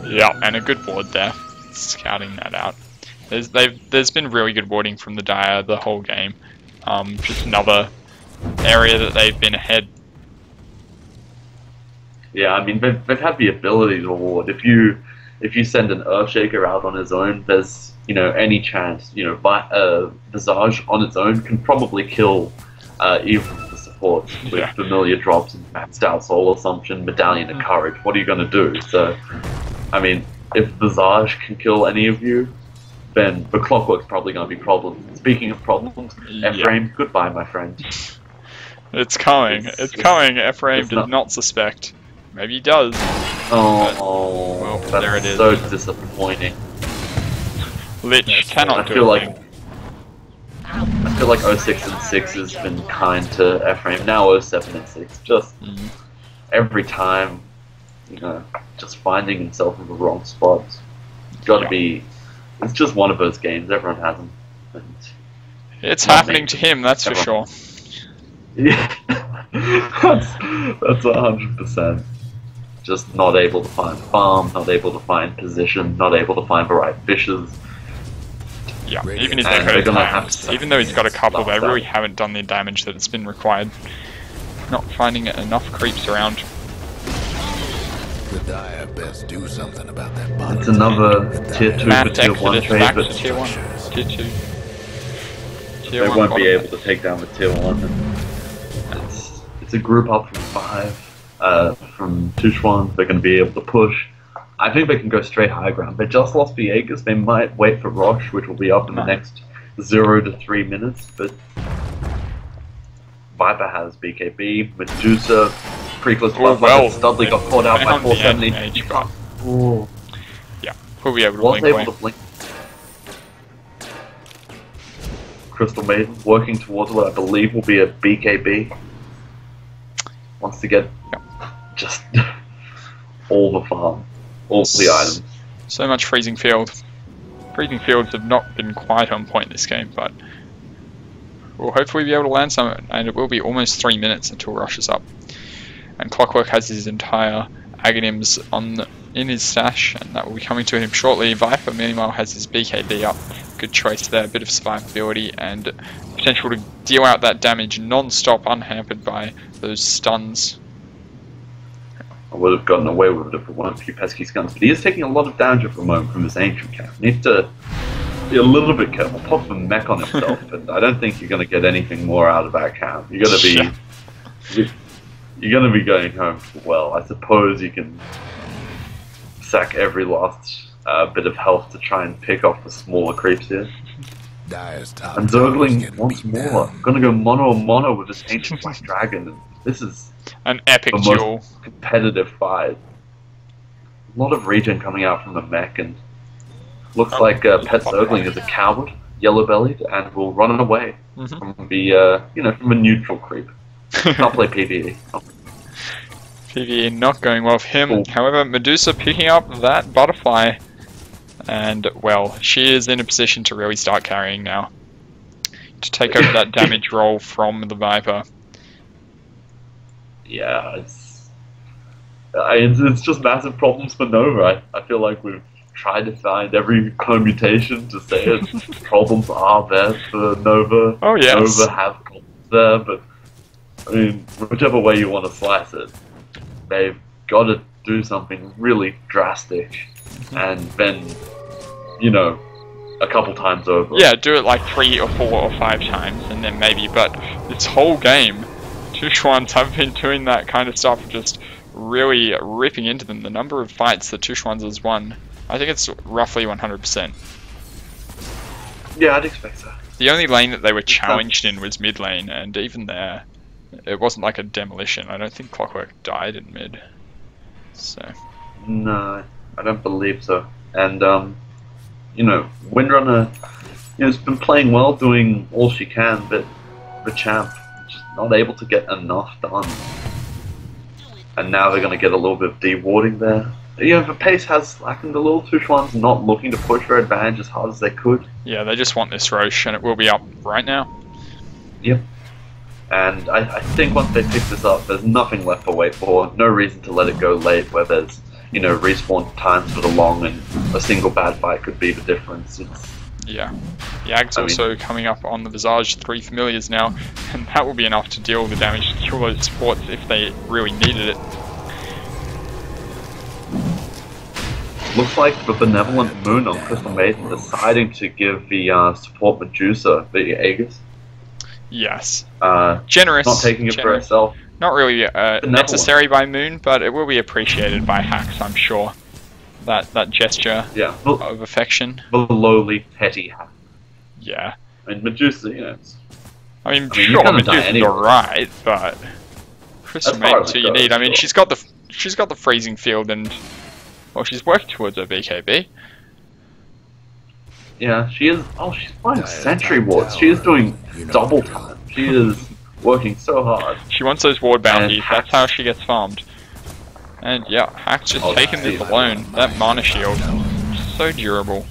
Yeah, and a good ward there, scouting that out. There's been really good warding from the Dire the whole game. Just another area that they've been ahead. Yeah, I mean they've had the ability to ward. If you send an Earthshaker out on his own, there's any chance Visage on its own can probably kill even the supports with familiar drops and maxed out Soul Assumption, Medallion of Courage. What are you going to do? So, I mean, if Visage can kill any of you, then the Clockwork's probably going to be problems. Speaking of problems, Ephraim, goodbye, my friend. It's coming. It's coming. Ephraim did not suspect. Maybe he does. Oh, well, that's there it is. so disappointing. Lich cannot do I feel like 06 and 6 has been kind to Ephraim. Now 07 and 6, just every time, you know, just finding himself in the wrong spots. Gotta be. It's just one of those games. Everyone has them. And it's happening to him, that's for sure. Yeah, that's 100%. Just not able to find farm, not able to find position, not able to find the right fishes. Yeah, even his Echo times, even though he's got a couple, they really haven't done the damage that it's been required. Not finding enough creeps around. The Dire best do something about that bottom. It's another tier 2 for tier 1 trade, but tier 1, tier 2. They won't be able to take down the tier 1. It's a group up from 5, from 2 Chuanz. They're going to be able to push. I think they can go straight high ground. They just lost the Aegis. They might wait for Roche, which will be up in the next 0 to 3 minutes. But Viper has BKB, Medusa, pretty close to Studley got caught out by 470. Yeah, we'll be able to was blink able to blink. Crystal Maiden working towards what I believe will be a BKB. Wants to get just all the farm. All the items. So much Freezing Field. Freezing Fields have not been quite on point this game, but we'll hopefully be able to land some, and it will be almost 3 minutes until Rush is up. And Clockwork has his entire Aghanims in his stash, and that will be coming to him shortly. Viper, meanwhile, has his BKB up. Good choice there, a bit of survivability and potential to deal out that damage non-stop, unhampered by those stuns. I would have gotten away with it if it weren't for pesky guns, but he is taking a lot of damage at the moment from this ancient camp. He needs to be a little bit careful. Pop the mech on himself, but I don't think you're going to get anything more out of that camp. You're going to be, you're going to be going home well. I suppose you can sack every last bit of health to try and pick off the smaller creeps here. And Zergling once more. I'm going to go mono with this ancient black dragon. And this is an epic the duel. Most competitive fight. A lot of regen coming out from the mech, and looks like Pet Zergling is a coward, yellow-bellied, and will run away from the from a neutral creep. Can't play PvE. PvE not going well for him. However, Medusa picking up that butterfly, and well, she is in a position to really start carrying now, to take over that damage roll from the Viper. Yeah, it's just massive problems for N0VA. I feel like we've tried to find every permutation to say it. Problems are there for N0VA. Oh yes. N0VA have problems there, but I mean, whichever way you want to slice it, they've got to do something really drastic, and then, a couple times over. Yeah, do it like 3 or 4 or 5 times, and then maybe. But this whole game, 2 Chuanz have been doing that kind of stuff, just really ripping into them. The number of fights that 2 Chuanz has won, I think it's roughly 100%. Yeah, I'd expect so. The only lane that they were challenged in was mid lane, and even there, it wasn't like a demolition. I don't think Clockwork died in mid. So. No, I don't believe so. And, Windrunner, has been playing well, doing all she can, but the champ just not able to get enough done. And now they're going to get a little bit of dewarding there. The pace has slackened a little. 2 Chuanz not looking to push their advantage as hard as they could. Yeah, they just want this Roche, and it will be up right now. Yep. And I think once they pick this up, there's nothing left to wait for. No reason to let it go late, where there's, respawn times that are long, and a single bad fight could be the difference. Yeah. The Ag's also coming up on the Visage, 3 familiars now, and that will be enough to deal with the damage to kill those supports if they really needed it. Looks like the Benevolent Moon on Crystal Maiden deciding to give the support Medusa the Aegis. Yes. Uh, Generous. not taking it for generous. herself. Not really necessary by Moon, but it will be appreciated by Hax, I'm sure. That gesture of affection. The lowly, petty Hax. Yeah. And Medusa, you know. I mean sure, Medusa's anyway. alright, but Crystal Maiden's who you need. I mean, she's got the freezing field, and well, she's working towards her BKB. Yeah, she is. Oh, she's playing Sentry Wards. She is doing double time. She is working so hard. She wants those ward bounties. That's how she gets farmed. And yeah, Hack's just taking this alone. That mana shield, so durable.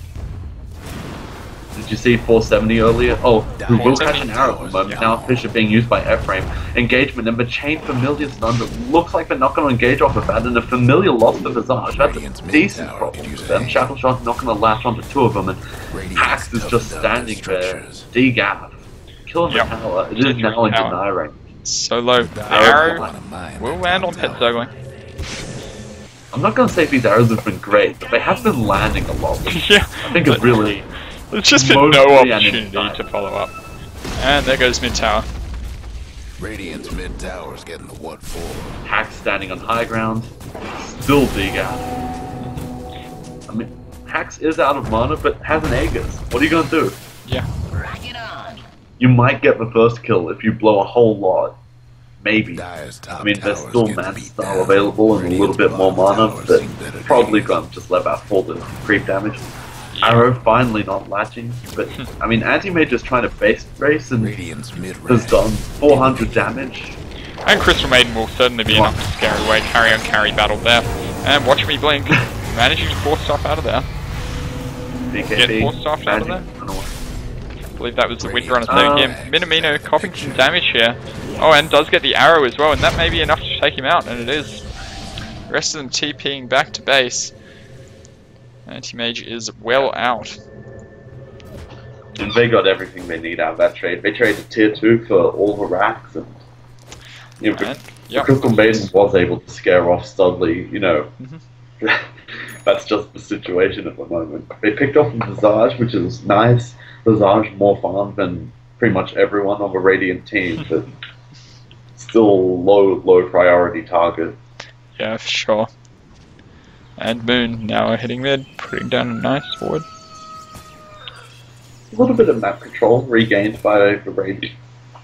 Did you see 470 earlier? Oh, we will catch an arrow at the moment. Now Fisher being used by F-Frame. Engagement and the chain Familiar stun that looks like they're not going to engage off of that, and the Familiar lost the Visage. That's a decent problem for them. Shackle Shot's not going to latch onto two of them, and Hax is just standing there, D-gap. Killing the tower. It is now in deny range. So low. The arrow will land on Pet Zergling. I'm not going to say these arrows have been great, but they have been landing a lot. Yeah. I think it's really... There's just been no opportunity to follow up. And there goes mid tower. Radiant's mid tower's getting the what for. Hax standing on high ground. Still D-gap. I mean, Hax is out of mana, but has an Aegis. What are you going to do? Yeah. You might get the first kill if you blow a whole lot. Maybe. I mean, there's still Man Style available and a little bit more mana, but probably going to just let that fall to creep damage. Arrow finally not latching, but I mean, Anti-Mage is trying to base race and has done 400 damage. And Crystal Maiden will certainly be enough to scare away carry on carry battle there. And watch me blink, managing to force stuff out of there. BKB, Get force stuff out of there. I believe that was the Windrunner saving him. Minamino copying some damage here. Oh, and does get the arrow as well, and that may be enough to take him out, and it is. The rest of them TPing back to base. Anti-Mage is well out. And they got everything they need out of that trade. They traded tier 2 for all the racks, and you know, Crystal Maiden was able to scare off Studley, you know. That's just the situation at the moment. They picked off Visage, which is nice. Visage more farm than pretty much everyone on the Radiant team, but still low priority target. Yeah, for sure. And Moon now hitting mid, putting down a nice forward. A little bit of map control regained by the Radiant.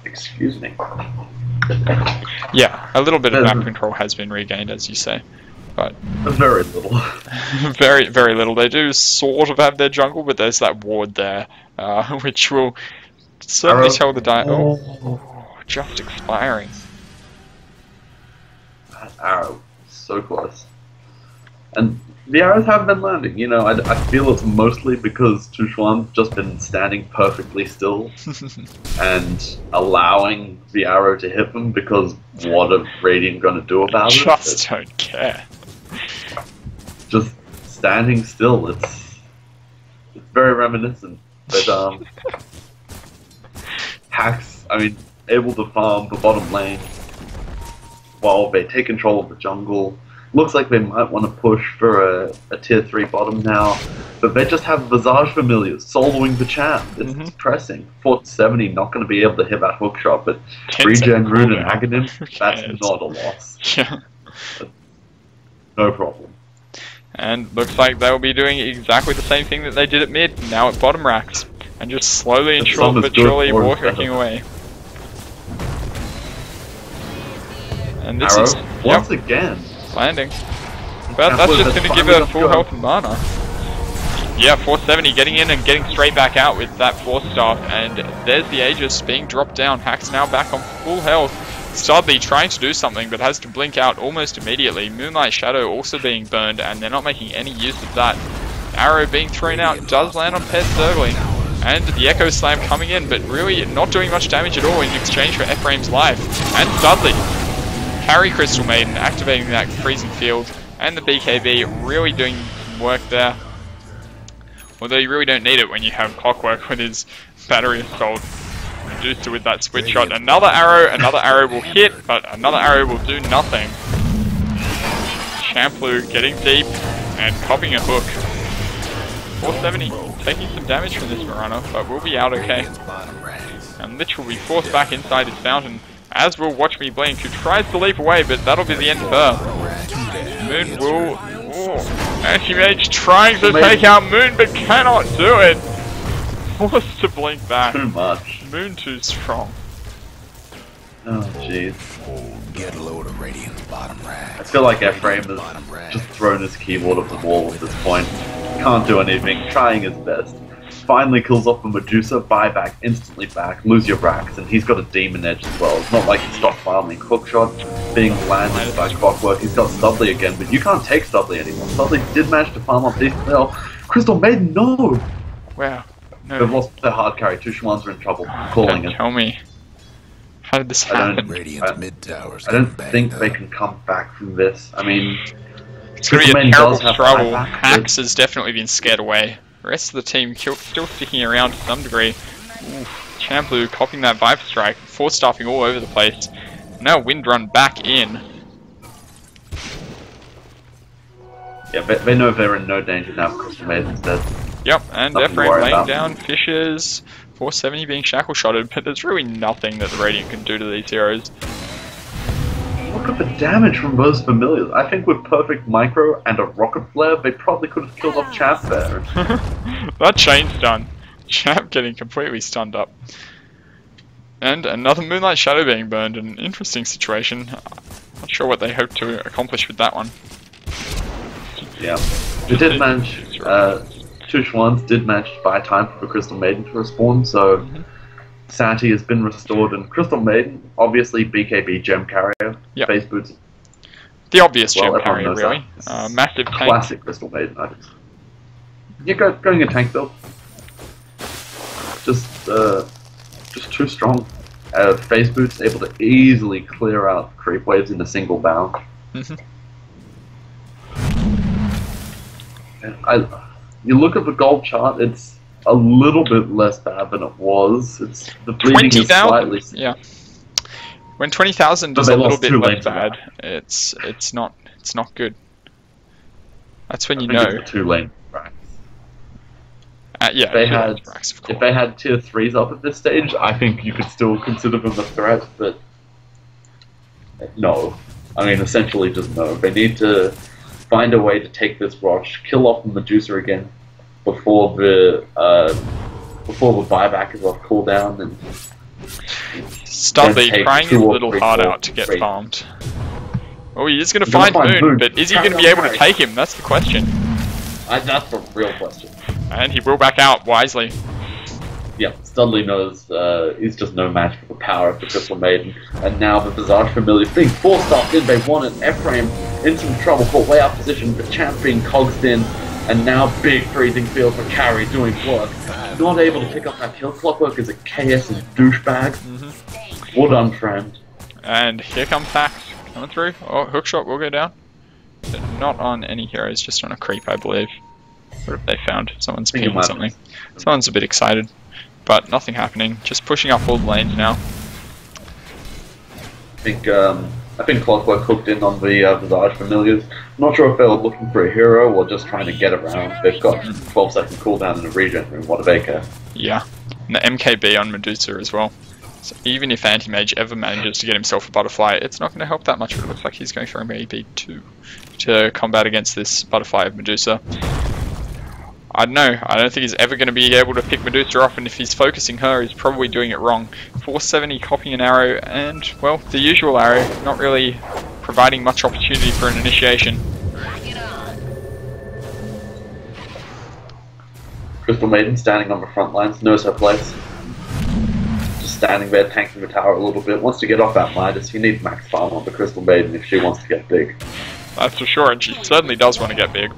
Excuse me. Yeah, a little bit of map control has been regained, as you say. But very little. very, very little. They do sort of have their jungle, but there's that ward there, which will certainly tell the just expiring. That arrow, so close. And the arrows have been landing, you know, I feel it's mostly because Chuanz just been standing perfectly still and allowing the arrow to hit them, because what are Radiant going to do about it? Just don't care. Just standing still, it's very reminiscent. But Hax, I mean, able to farm the bottom lane while they take control of the jungle. Looks like they might want to push for a tier 3 bottom now, but they just have Visage Familiars soloing the champ. It's pressing. 470 not going to be able to hit that hook shot, but regen rune and Aghanim, that's not a loss. Yeah. No problem. And looks like they'll be doing exactly the same thing that they did at mid, now at bottom racks, and just slowly and surely walking away. And this is once again landing, but that's just going to give her full health and mana. Yeah, 470 getting in and getting straight back out with that force staff, and there's the Aegis being dropped down. Hack's now back on full health. Studley trying to do something, but has to blink out almost immediately. Moonlight Shadow also being burned, and they're not making any use of that. Arrow being thrown out does land on Pet Zergling, and the Echo Slam coming in, but really not doing much damage at all in exchange for Ephraim's life. And Studley carry Crystal Maiden, activating that freezing field, and the BKB really doing some work there. Although you really don't need it when you have Clockwork with his battery assault. Reduced with that switch shot. Another arrow will hit, but another arrow will do nothing. Shampoo getting deep and copying a hook. 470 taking some damage from this Mirana, but we'll be out okay. And Lich will be forced back inside his fountain, as will Watch Me Blink, who tries to leap away, but that'll be the end of her. Moon will... Anti-Mage trying to take out Moon, but cannot do it. Forced to blink back. Too much. Moon too strong. Oh, jeez. Get a load of Radiant's bottom rack. I feel like Ephraim has just thrown his keyboard at the wall at this point. Can't do anything, trying his best. Finally kills off the Medusa, buyback, instantly back, lose your racks, and he's got a demon edge as well. It's not like he's stockpiling hookshot, being landed by Clockwork. He's got Studley again, but you can't take Studley anymore. Studley did manage to farm up this hill. Crystal Maiden, no! Wow. No. They've lost their hard carry. Two Chuanz are in trouble. Calling it. Tell me. How did this happen? Radiant's mid towers. I don't think they can come back from this. I mean, it's going to be a terrible struggle. buyback, Hax has definitely been scared away. The rest of the team still sticking around to some degree. Champloo copying that Viper Strike, force staffing all over the place. Now Wind Run back in. Yeah, they know they're in no danger now. Crystal Maiden's dead. Yep, and Nothing to Ephraim worry laying about. down Fishers. 470 being shackle shotted, but there's really nothing that the Radiant can do to these heroes. Look at the damage from those familiars. I think with perfect micro and a rocket flare, they probably could have killed off Champ there. That chain's done. Champ getting completely stunned up. And another Moonlight Shadow being burned, an interesting situation. Not sure what they hope to accomplish with that one. Yeah. They did manage, two Chuanz did manage to buy time for the Crystal Maiden to respawn, so sanity has been restored, and Crystal Maiden, obviously BKB gem carrier, Yep. face boots. The obvious Well, gem everyone carrier, knows really. that. Massive tank. Classic Crystal Maiden items. Yeah, going a tank build. Just too strong. Phase boots able to easily clear out creep waves in a single bound. You look at the gold chart, it's a little bit less bad than it was. It's the bleeding is slightly. Yeah. When 20,000 is they a little lost bit 2 less lanes of bad, it's not good. That's when I you think know. it's the 2 lane racks. Yeah. They 2 had, lanes racks, of course. if they had tier 3s up at this stage, I think you could still consider them a threat, but no. I mean, essentially just no. They need to find a way to take this rush, kill off the Medusa again before the buyback is off cooldown, and Studley take trying 2 his or little 3 heart or out to get 3. farmed. Oh, he is going to He's gonna find find Moon, Moon. but is he Carry going to be on, able to carry. take him? That's the question. That's the real question. And he will back out wisely. Yeah, Studley knows he's just no match for the power of the Crystal Maiden, and now the Visage Familiar being forced off in, they want it. Ephraim in some trouble for way out position, the Champ being cogsed in, and now big freezing field for Carry doing work. Not able to pick up that kill. Clockwork is a KS and douchebag. Well done, friend. And here comes Fax coming through. Oh, hookshot will go down. But not on any heroes, just on a creep, I believe. What have they found? Someone's think it pinging might something. Someone's a bit excited. But nothing happening. Just pushing up all the lanes now. I think Clockwork hooked in on the Visage Familiars. Not sure if they were looking for a hero or just trying to get around. They've got 12-second cooldown in a regen room. What do they care? Yeah. And the MKB on Medusa as well. So even if Anti-Mage ever manages to get himself a butterfly, it's not going to help that much, but it looks like he's going for a maybe 2 to combat against this butterfly of Medusa. I don't know, I don't think he's ever going to be able to pick Medusa off, and if he's focusing her, he's probably doing it wrong. 470 copying an arrow, and, well, the usual arrow, not really providing much opportunity for an initiation. Crystal Maiden standing on the front lines, knows her place. Just standing there tanking the tower a little bit, wants to get off that Midas. You need max farm on the Crystal Maiden if she wants to get big. That's for sure, and she certainly does want to get big.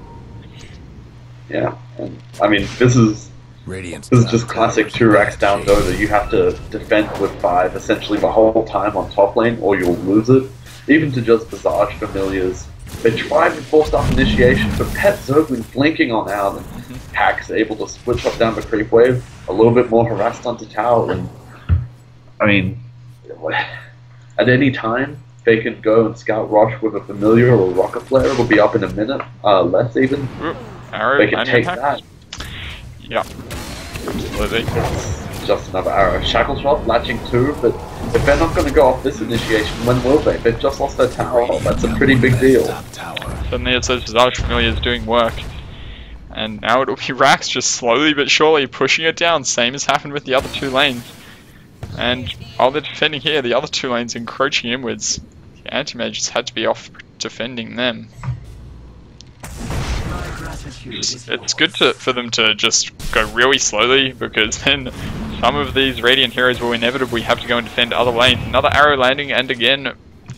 Yeah, and I mean, this is just classic 2 racks down Dota. You have to defend with 5 essentially the whole time on top lane, or you'll lose it. Even to just Visage Familiars. They tried to force off initiation, but Pet Zerglin blinking on out, and Hack's able to switch up down the creep wave, a little bit more harassed onto tower, and I mean, at any time, they can go and scout rush with a Familiar or a Rocket Flare. It'll be up in a minute, less even. Arrow They can and take impact. that. Yeah, absolutely. just another arrow. Shackle shot, latching 2, but if they're not going to go off this initiation, when will they? They've just lost their tower hole. That's a pretty big deal. Suddenly it says Visage Familiar is doing work. And now it'll be Rax just slowly but surely pushing it down, same as happened with the other 2 lanes. And while they're defending here, the other 2 lanes encroaching inwards. The anti-mages had to be off defending them. It's good for them to just go really slowly, because then some of these Radiant heroes will inevitably have to go and defend other lanes. Another arrow landing, and again,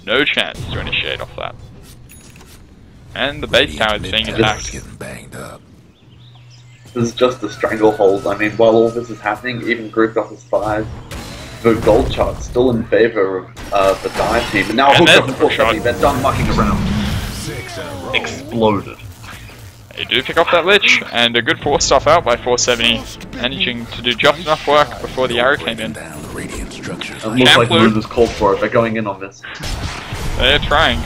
no chance to initiate off that. And the base tower is being attacked. This is just a stranglehold. I mean, while all this is happening, even Group Off is 5. The gold chart's still in favor of the Dire team. And now hooked up to 470, they're done mucking around. Exploded. They do pick off that Lich, and a good force stuff out by 470, managing to do just enough work before the arrow came in. It looks like Moon is called for it, they're going in on this. They're trying.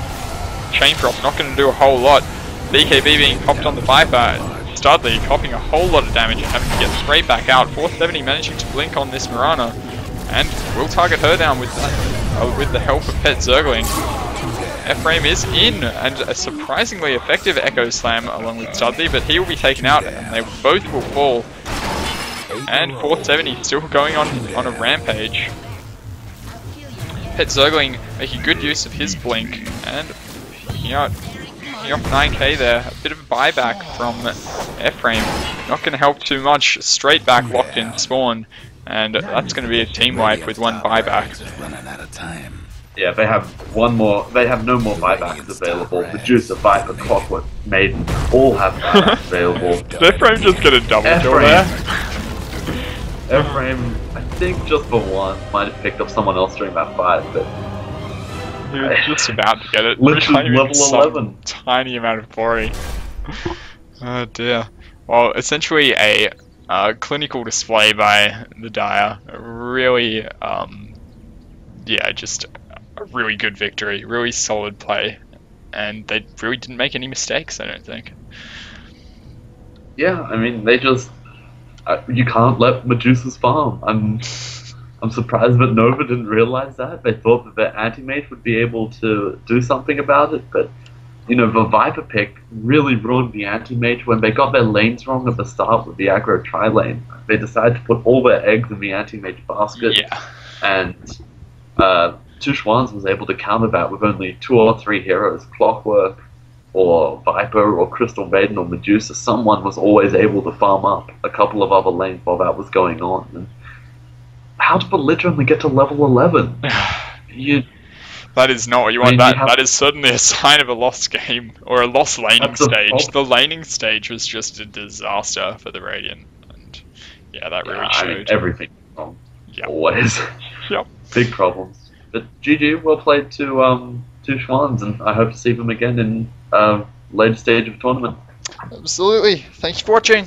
Chain Prop's not going to do a whole lot. BKB being popped on the Viper. Studley copping a whole lot of damage and having to get straight back out. 470 managing to blink on this Mirana, and will target her down with that, with the help of Pet Zergling. F-Frame is in, and a surprisingly effective Echo Slam along with Studley, but he will be taken out, and they both will fall. And 470 still going on a rampage. Pet Zergling making good use of his blink, and picking off 9k there. A bit of a buyback from F-Frame. Not going to help too much. Straight back locked in spawn, and that's going to be a team wipe with 1 buyback. Yeah, they have one more. They have no more buybacks available. Medusa, Viper, Clockwork, Maiden, all have buybacks available. F-Frame just got a double kill there. F-Frame, I think just for 1, might have picked up someone else during that fight, but he was just about to get it. Literally level 11. Tiny amount of glory. Oh dear. Well, essentially a clinical display by the Dire. Really, yeah, just a really good victory, really solid play, and they really didn't make any mistakes, I don't think. Yeah, I mean, they just you can't let Medusa's farm. I'm surprised that N0VA didn't realize that. They thought that their anti-mage would be able to do something about it, but you know, the Viper pick really ruined the anti-mage when they got their lanes wrong at the start with the aggro tri-lane. They decided to put all their eggs in the anti-mage basket, and Chuanz was able to counter that with only 2 or 3 heroes, Clockwork or Viper or Crystal Maiden or Medusa. Someone was always able to farm up a couple of other lanes while that was going on. And how did the Lich only get to level 11? That is not what you want. That is certainly a sign of a lost game, or a lost laning stage. The laning stage was just a disaster for the Radiant. And yeah, that really showed. I mean, everything wrong. Yep. Always. Yep. Big problems. But GG, well played to Chuanz, and I hope to see them again in later stage of the tournament. Absolutely. Thanks for watching.